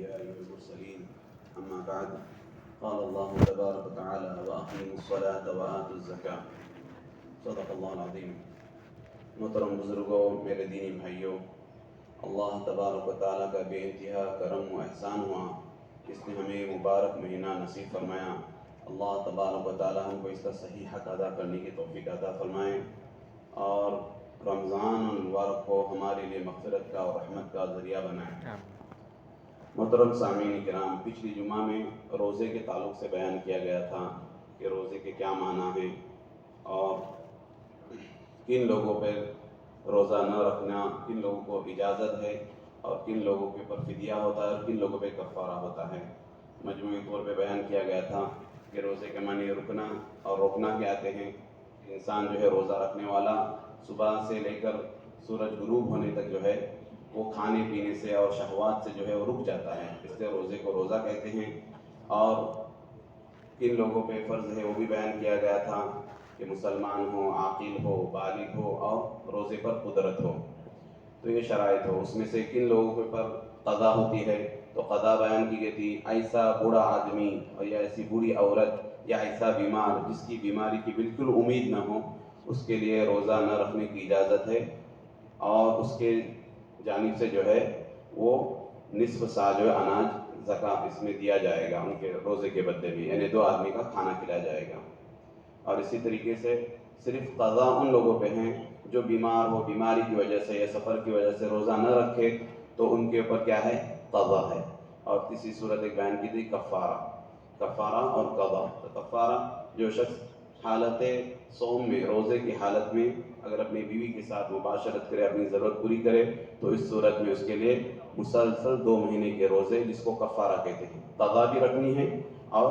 الأنبياء والمرسلين أما بعد قال الله تبارك وتعالى وأقيموا الصلاة وآتوا الزكاة صدق اللہ العظیم۔ محترم بزرگوں، میرے دینی بھائیوں، اللہ تبارک و تعالیٰ کا بے انتہا کرم و احسان ہوا، اس نے ہمیں مبارک مہینہ نصیب فرمایا۔ اللہ تبارک و تعالیٰ ہم کو اس کا صحیح حق ادا کرنے کی توفیق عطا فرمائے، اور رمضان المبارک کو ہمارے لیے مغفرت کا اور رحمت کا ذریعہ بنائے۔ محترم سامعین کرام، پچھلی جمعہ میں روزے کے تعلق سے بیان کیا گیا تھا کہ روزے کے کیا معنی ہیں اور کن لوگوں پہ روزہ نہ رکھنا، کن لوگوں کو اجازت ہے اور کن لوگوں کے اوپر فدیہ ہوتا ہے اور کن لوگوں پہ کفارہ ہوتا ہے۔ مجموعی طور پہ بیان کیا گیا تھا کہ روزے کے معنی رکنا اور روکنا کیا آتے ہیں۔ انسان جو ہے روزہ رکھنے والا صبح سے لے کر سورج غروب ہونے تک جو ہے وہ کھانے پینے سے اور شہوات سے جو ہے وہ رک جاتا ہے، اس لیے روزے کو روزہ کہتے ہیں۔ اور کن لوگوں پہ فرض ہے وہ بھی بیان کیا گیا تھا کہ مسلمان ہو، عاقل ہو، بالغ ہو اور روزے پر قدرت ہو، تو یہ شرائط ہو۔ اس میں سے کن لوگوں کے اوپر قضا ہوتی ہے، تو قضا بیان کی گئی تھی ایسا بوڑھا آدمی اور یا ایسی بوڑھی عورت یا ایسا بیمار جس کی بیماری کی بالکل امید نہ ہو، اس کے لیے روزہ نہ رکھنے کی اجازت ہے، اور اس کے جانب سے جو ہے وہ نصف سا جو ہے اناج زکوٰۃ اس میں دیا جائے گا، ان کے روزے کے بدلے بھی، یعنی 2 آدمی کا کھانا کھلایا جائے گا۔ اور اسی طریقے سے صرف قضا ان لوگوں پہ ہیں جو بیمار ہو، بیماری کی وجہ سے یا سفر کی وجہ سے روزہ نہ رکھے تو ان کے اوپر کیا ہے، قضا ہے۔ اور تیسری صورت ایک بیان کی تھی کفارہ اور قضا۔ تو کفارہ جو شخص حالت صوم میں، روزے کی حالت میں اگر اپنی بیوی کے ساتھ مباشرت کرے، اپنی ضرورت پوری کرے، تو اس صورت میں اس کے لیے مسلسل 2 مہینے کے روزے، جس کو کفارہ کہتے ہیں، قضا بھی رکھنی ہے اور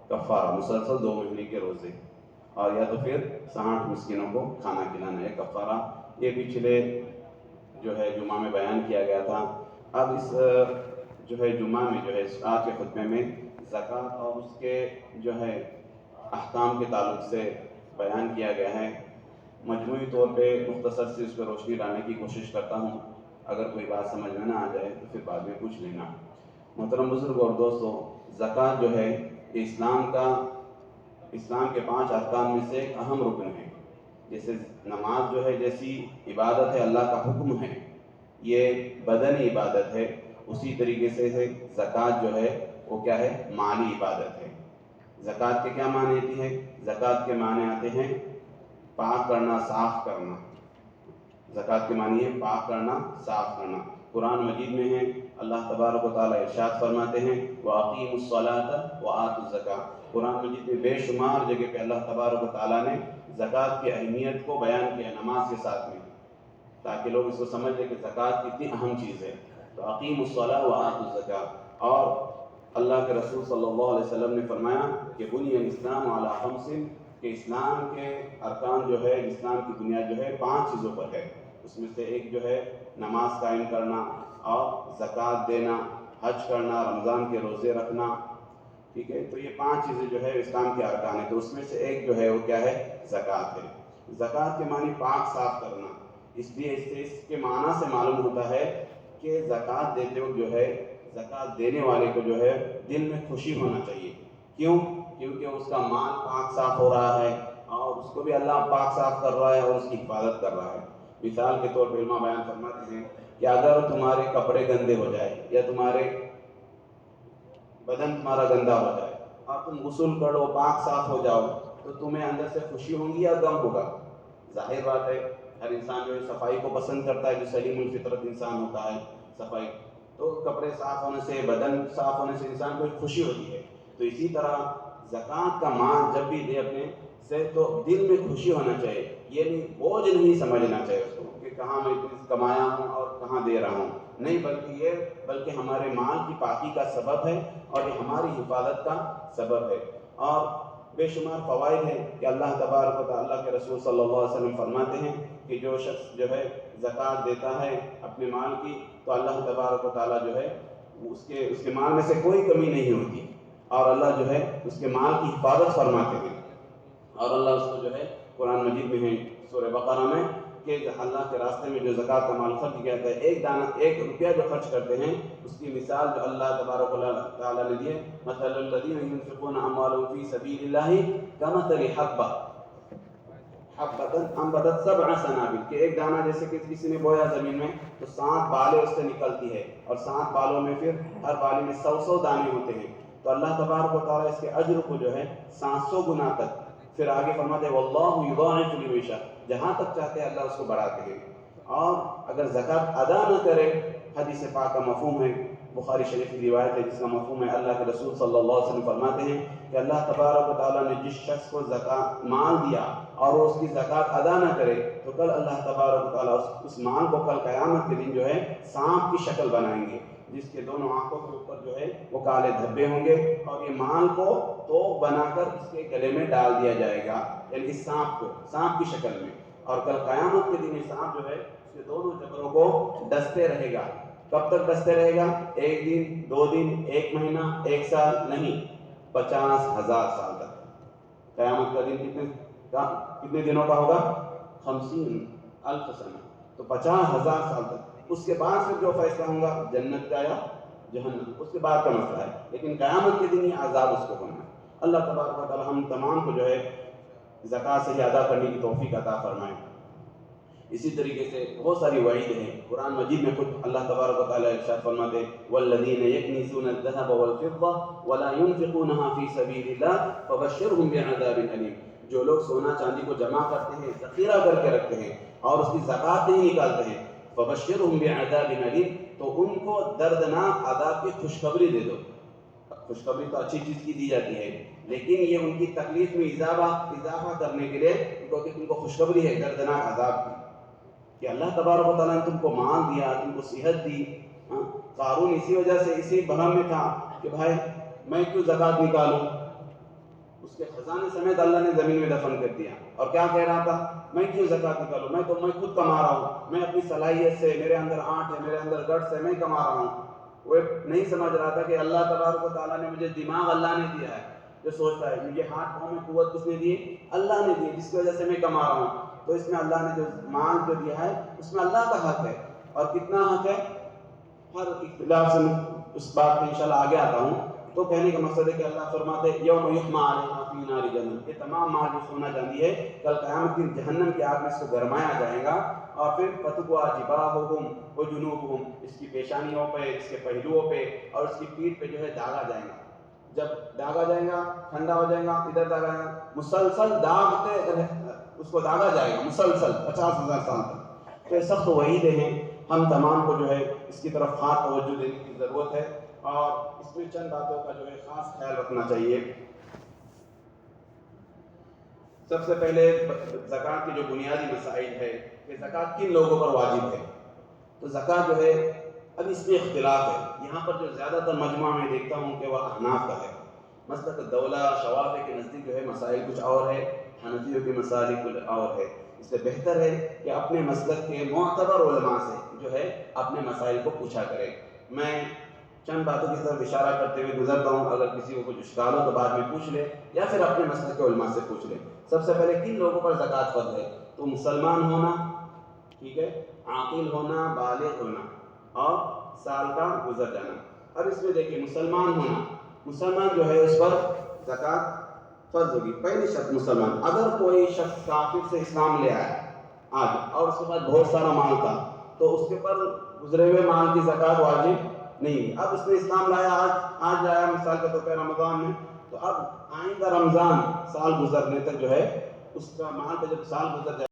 کفارہ مسلسل 2 مہینے کے روزے، اور یا تو پھر 60 مسکینوں کو کھانا کھلانا ہے کفارہ۔ یہ پچھلے جو ہے جمعہ میں بیان کیا گیا تھا۔ اب اس جو ہے جمعہ میں جو ہے آج کے خطبے میں زکوٰۃ اور اس کے جو ہے احکام کے تعلق سے بیان کیا گیا ہے۔ مجموعی طور پہ مختصر سے اس پہ روشنی ڈالنے کی کوشش کرتا ہوں، اگر کوئی بات سمجھ میں نہ آ جائے تو پھر بعد میں پوچھ لینا۔ محترم بزرگ اور دوستو، زکوٰۃ جو ہے اسلام کے 5 ارکان میں سے ایک اہم رکن ہے۔ جیسے نماز جو ہے جیسی عبادت ہے، اللہ کا حکم ہے، یہ بدنی عبادت ہے، اسی طریقے سے زکوٰۃ جو ہے وہ کیا ہے، مالی عبادت ہے۔ زکوٰۃ کے کیا معنی آتی ہے؟ زکوٰۃ کے معنی آتے ہیں پاک کرنا، صاف کرنا۔ زکوٰۃ کے معنی ہے پاک کرنا، صاف کرنا۔ قرآن مجید میں ہے، اللہ تبارک و تعالیٰ ارشاد فرماتے ہیں وَأَقِيمُوا الصَّلَاةَ وَآتُوا الزَّكَاةَ۔ قرآن مجید میں بے شمار جگہ پہ اللہ تبارک و تعالیٰ نے زکوٰۃ کی اہمیت کو بیان کیا نماز کے ساتھ میں، تاکہ لوگ اس کو سمجھ لیں کہ زکوٰۃ کتنی اہم چیز ہے۔ تو اقیموا الصلاۃ وآتوا الزکاۃ، اور اللہ کے رسول صلی اللہ علیہ وسلم نے فرمایا کہ بنی الاسلام علی 5، کہ اسلام کے ارکان جو ہے، اسلام کی بنیاد جو ہے 5 چیزوں پر ہے۔ اس میں سے ایک جو ہے نماز قائم کرنا اور زکوٰۃ دینا، حج کرنا، رمضان کے روزے رکھنا، ٹھیک ہے۔ تو یہ 5 چیزیں جو ہے اسلام کے ارکان ہیں، تو اس میں سے ایک جو ہے وہ کیا ہے، زکوٰۃ ہے۔ زکوٰۃ کے معنی پاک صاف کرنا، اس لیے اس کے معنی سے معلوم ہوتا ہے کہ زکوٰۃ دیتے وقت جو ہے، زکوٰۃ دینے والے کو جو ہے دل میں خوشی ہونا چاہیے۔ کیوں؟ کیونکہ اس کا مال پاک صاف ہو رہا ہے اور اس کو بھی اللہ پاک صاف کر رہا ہے اور اس کی حفاظت کر رہا ہے۔ مثال کے طور پہ علماء بیان فرماتے ہیں کہ اگر تمہارے کپڑے گندے ہو جائے یا تمہارے بدن تمہارا گندا ہو جائے اور تم غسل کرو، پاک صاف ہو جاؤ، تو تمہیں اندر سے خوشی ہوگی یا غم ہوگا؟ ظاہر بات ہے، ہر انسان جو ہے صفائی کو پسند کرتا ہے، جو سلیم الفطرت انسان ہوتا ہے، صفائی، تو کپڑے صاف ہونے سے، بدن صاف ہونے سے انسان کو خوشی ہوتی ہے۔ تو اسی طرح زکوٰۃ کا مال جب بھی دے اپنے سے، تو دل میں خوشی ہونا چاہیے، یہ نہیں بوجھ نہیں سمجھنا چاہیے اس کو کہ کہاں میں اتنی کمایا ہوں اور کہاں دے رہا ہوں، نہیں، بلکہ ہمارے مال کی پاکی کا سبب ہے اور یہ ہماری حفاظت کا سبب ہے۔ اور بے شمار فوائد ہیں کہ اللہ تبارک و تعالیٰ کے رسول صلی اللہ علیہ وسلم فرماتے ہیں کہ جو شخص جو ہے زکوٰۃ دیتا ہے اپنے مال کی، تو اللہ تبارک و تعالیٰ جو ہے اس کے مال میں سے کوئی کمی نہیں ہوتی، اور اللہ جو ہے اس کے مال کی حفاظت فرماتے ہیں۔ اور اللہ اس کو جو ہے قرآن مجید میں ہے سورہ بقرہ میں کہ اللہ کے راستے میں جو زکوٰۃ کا مال خرچ کیا جاتا ہے، ایک روپیہ جو خرچ کرتے ہیں، اس کی مثال جو اللہ تبارک و تعالیٰ نے دی ہے، مثل الذین ينفقون اموالهم فی سبیل اللہ کمثل حبۃ انبتت سبع سنابل، کہ ایک دانہ جیسے کہ کسی نے بویا زمین میں تو 7 بالیں اس سے نکلتی ہے، اور 7 بالوں میں پھر ہر بالے میں 100 دانے ہوتے ہیں، تو اللہ تبارک و تعالیٰ اس کے اجر کو جو ہے 700 گنا تک، پھر آگے فرماتے ہیں واللہ یضاعف لمن یشاء، جہاں تک چاہتے ہیں اللہ اس کو بڑھاتے ہیں۔ اور اگر زکوٰۃ ادا نہ کرے، حدیث پاک کا مفہوم ہے، بخاری شریف کی روایت ہے جس کا مفہوم ہے، اللہ کے رسول صلی اللہ علیہ وسلم فرماتے ہیں کہ اللہ تبارک و تعالیٰ نے جس شخص کو زکوٰۃ مال دیا اور وہ اس کی زکوٰۃ ادا نہ کرے، تو کل اللہ تبارک و تعالیٰ اس مال کو کل قیامت کے دن جو ہے سانپ کی شکل بنائیں گے، جس کے دونوں آنکھوں کے اوپر جو ہے وہ کالے دھبے ہوں گے، اور یہ مال کو توپ بنا کر اس کے گلے میں ڈال دیا جائے گا، یعنی اس سانپ کو، سانپ کی شکل میں، اور کل قیامت کے دن یہ سانپ جو ہے اس کے دونوں جبروں کو ڈستے رہے گا۔ کب تک ڈستے رہے گا؟ 1 دن، 2 دن، 1 مہینہ، 1 سال نہیں، 50,000 سال تک۔ قیامت کا دن کتنے دنوں کا ہوگا؟ 50,000 سنہ، تو 50,000 سال تک۔ اس کے بعد پھر جو فیصلہ ہوگا جنت کا یا جہنم، اس کے بعد کا مسئلہ ہے، لیکن قیامت کے دن یہ عذاب اس کو ہونا ہے۔ اللہ تبارک و تعالی ہم تمام کو جو ہے زکوٰۃ صحیح ادا کرنے کی توفیق عطا فرمائے۔ اسی طریقے سے بہت ساری وعید ہیں، قرآن مجید میں خود اللہ تبارک و تعالیٰ ارشاد فرماتے ہیں والذین یکنزون الذهب والفضة ولا ينفقونها في سبیل اللہ فبشرهم بعذاب علیم، جو لوگ سونا چاندی کو جمع کرتے ہیں، ذخیرہ کر کے رکھتے ہیں اور اس کی زکوٰۃ نہیں نکالتے ہیں، فبشرهم بعذاب علیم، تو ان کو دردناک عذاب کی خوشخبری دے دو۔ خوشخبری تو اچھی چیز کی دی جاتی ہے، لیکن یہ ان کی تکلیف میں اضافہ کرنے کے لیے ان کو خوشخبری ہے دردناک عذاب کی، کہ اللہ تبارک و تعالیٰ نے تم کو مال دیا، تم کو صحت دی۔ قارون اسی وجہ سے اسی بھرم میں تھا کہ بھائی میں کیوں زکوٰۃ نکالوں، اس کے خزانے سمیت اللہ نے زمین میں دفن کر دیا، اور کیا کہہ رہا تھا، میں کیوں زکوٰۃ نکالوں، میں خود کما رہا ہوں، میں اپنی صلاحیت سے، میرے اندر آنٹ ہے، میرے اندر گٹس ہے، میں کما رہا ہوں۔ وہ نہیں سمجھ رہا تھا کہ اللہ تبارک و تعالیٰ نے مجھے دماغ اللہ نے دیا ہے، جو سوچتا ہے مجھے ہاتھ پاؤں میں قوت کس نے دی؟ اللہ نے دی، جس کی وجہ سے میں کما رہا ہوں۔ تو اس میں اللہ نے جو مال جو دیا ہے اس میں اللہ کا حق ہے، اور کتنا حق ہے ہر اختلاف سے اس بات میں انشاءاللہ آگے آتا ہوں۔ تو کہنے کا مقصد ہے کہ اللہ فرماتے یوم یحمى علیہا فی نار جہنم، یہ تمام مال جو سونا چاندی ہے کل قیامت دن جہنم کی آگ میں اس کو گرمایا جائے گا، اور پھر فتقوا جباہہم وجنوبہم، اس کی پیشانیوں پہ، اس کے پہلوؤں پہ اور اس کی پیٹھ پہ جو ہے داغا جائے گا۔ جب داغا جائے گا، ٹھنڈا ہو جائے گا، ادھر داغا جائے گا، مسلسل داغتے اس کو داغا جائے گا، مسلسل 50,000 سال تک۔ تو یہ سخت وعیدیں ہیں، ہم تمام کو جو ہے اس کی طرف خاص توجہ دینے کی ضرورت ہے، اور اس میں چند باتوں کا جو ہے خاص خیال رکھنا چاہیے۔ سب سے پہلے زکوٰۃ کے جو بنیادی مسائل ہے کہ زکوٰۃ کن لوگوں پر واجب ہے، تو زکوٰۃ جو ہے اب اس میں اختلاف ہے، یہاں پر جو زیادہ تر مجمع میں دیکھتا ہوں کہ وہ احناف کا ہے، مسلک دولہ شوافی کے نزدیک جو ہے مسائل کچھ اور ہے، حنفیوں کے مسائل کچھ اور ہے، اس سے بہتر ہے کہ اپنے مسلک کے معتبر علماء سے جو ہے اپنے مسائل کو پوچھا کرے۔ میں چند باتوں کی طرف اشارہ کرتے ہوئے گزرتا ہوں، اگر کسی کو کچھ اشکال ہو تو بعد میں پوچھ لے یا پھر اپنے مسلک کے علماء سے پوچھ لے۔ سب سے پہلے کن لوگوں پر زکوٰۃ فرض ہے، تو مسلمان ہونا، ٹھیک ہے، عاقل ہونا، بالغ ہونا، اور سال کا گزر جانا۔ اب اس میں دیکھیں مسلمان ہونا، مسلمان جو ہے اس پر زکوٰۃ فرض ہوگی۔ پہلی شرط مسلمان، اگر کوئی شخص کافر سے اسلام لے آیا آج اور اس کے بعد بہت سارا مال تھا تو اس کے پر گزرے ہوئے مال کی زکوٰۃ واجب نہیں۔ اب اس نے اسلام لایا، آج لایا مثال کے طور پہ رمضان میں، تو اب آئندہ رمضان سال گزرنے تک جو ہے اس کا مال پہ جب سال گزر جائے